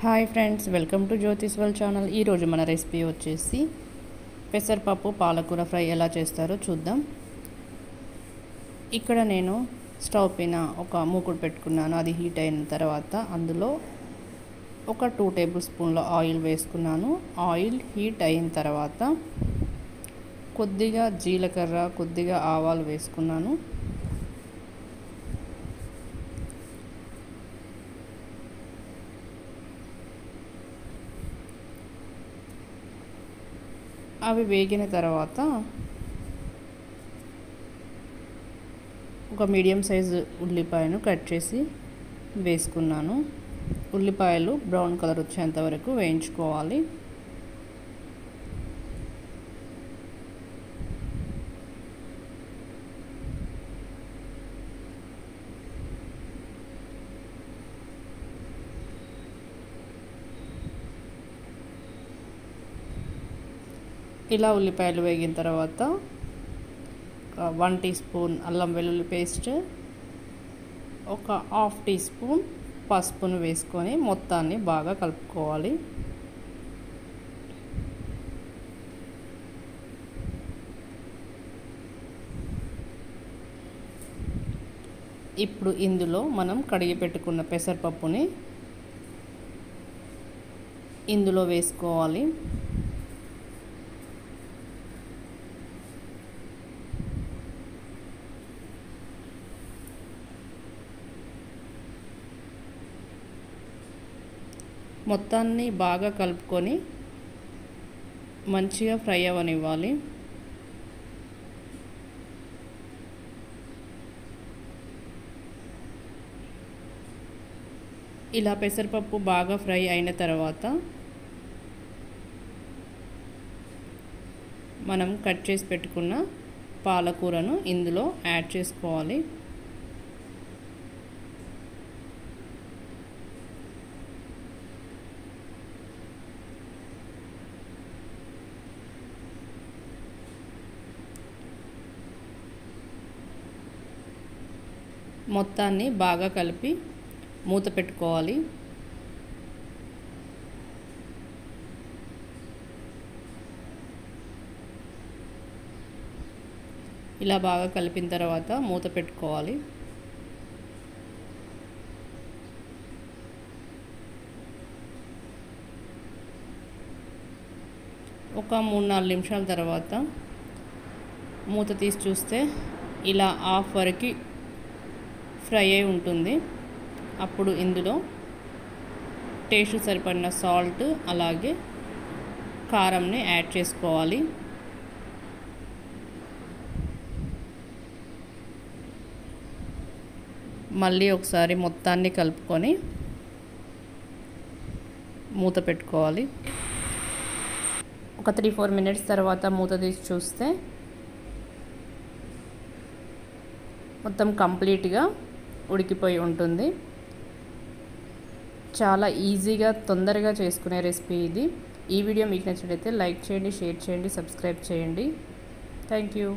Hi friends, welcome to Jyothish world channel. ఈరోజు మన recipe వచ్చేసి పెసరపప్పు పాలకూర ఫ్రై ఎలా చేస్తారో చూద్దాం. ఇక్కడ నేను స్టవ్ పైన ఒక మూకుడు పెట్టుకున్నాను. అది హీట్ అయిన తర్వాత అందులో ఒక 2 టేబుల్ స్పూన్ల ఆయిల్ వేసుకున్నాను. ఆయిల్ హీట్ అయిన తర్వాత కొద్దిగా జీలకర్ర, కొద్దిగా ఆవాలు వేసుకున్నాను. అవి వేగిన తర్వాత ఒక మీడియం సైజు ఉల్లిపాయను కట్ చేసి వేసుకున్నాను. ఉల్లిపాయలు బ్రౌన్ కలర్ వచ్చేంత వరకు వేయించుకోవాలి. ఇలా ఉల్లిపాయలు వేగిన తర్వాత 1 టీ స్పూన్ అల్లం వెల్లుల్లి పేస్ట్, ఒక 1/2 టీ స్పూన్ పసుపును వేసుకొని మొత్తాన్ని బాగా కలుపుకోవాలి. ఇప్పుడు ఇందులో మనం కడిగి పెట్టుకున్న పెసరపప్పుని ఇందులో వేసుకోవాలి. మొత్తాన్ని బాగా కలుపుకొని మంచిగా ఫ్రై అవ్వనివ్వాలి. ఇలా పెసరపప్పు బాగా ఫ్రై అయిన తర్వాత మనం కట్ చేసి పెట్టుకున్న పాలకూరను ఇందులో యాడ్ చేసుకోవాలి. మొత్తాన్ని బాగా కలిపి మూత పెట్టుకోవాలి. ఇలా బాగా కలిపిన తర్వాత మూత పెట్టుకోవాలి. ఒక 3-4 నిమిషాల తర్వాత మూత తీసి చూస్తే ఇలా హాఫ్ వరకు ఫ్రై అయి ఉంటుంది. అప్పుడు ఇందులో టేస్ట్ సరిపడిన సాల్ట్ అలాగే కారంని యాడ్ చేసుకోవాలి. మళ్ళీ ఒకసారి మొత్తాన్ని కలుపుకొని మూత పెట్టుకోవాలి. ఒక 3-4 మినిట్స్ తర్వాత మూత తీసి చూస్తే మొత్తం కంప్లీట్గా ఉడికిపోయి ఉంటుంది. చాలా ఈజీగా తొందరగా చేసుకునే రెసిపీ ఇది. ఈ వీడియో మీకు నచ్చినట్లయితే లైక్ చేయండి, షేర్ చేయండి, సబ్స్క్రైబ్ చేయండి. Thank you.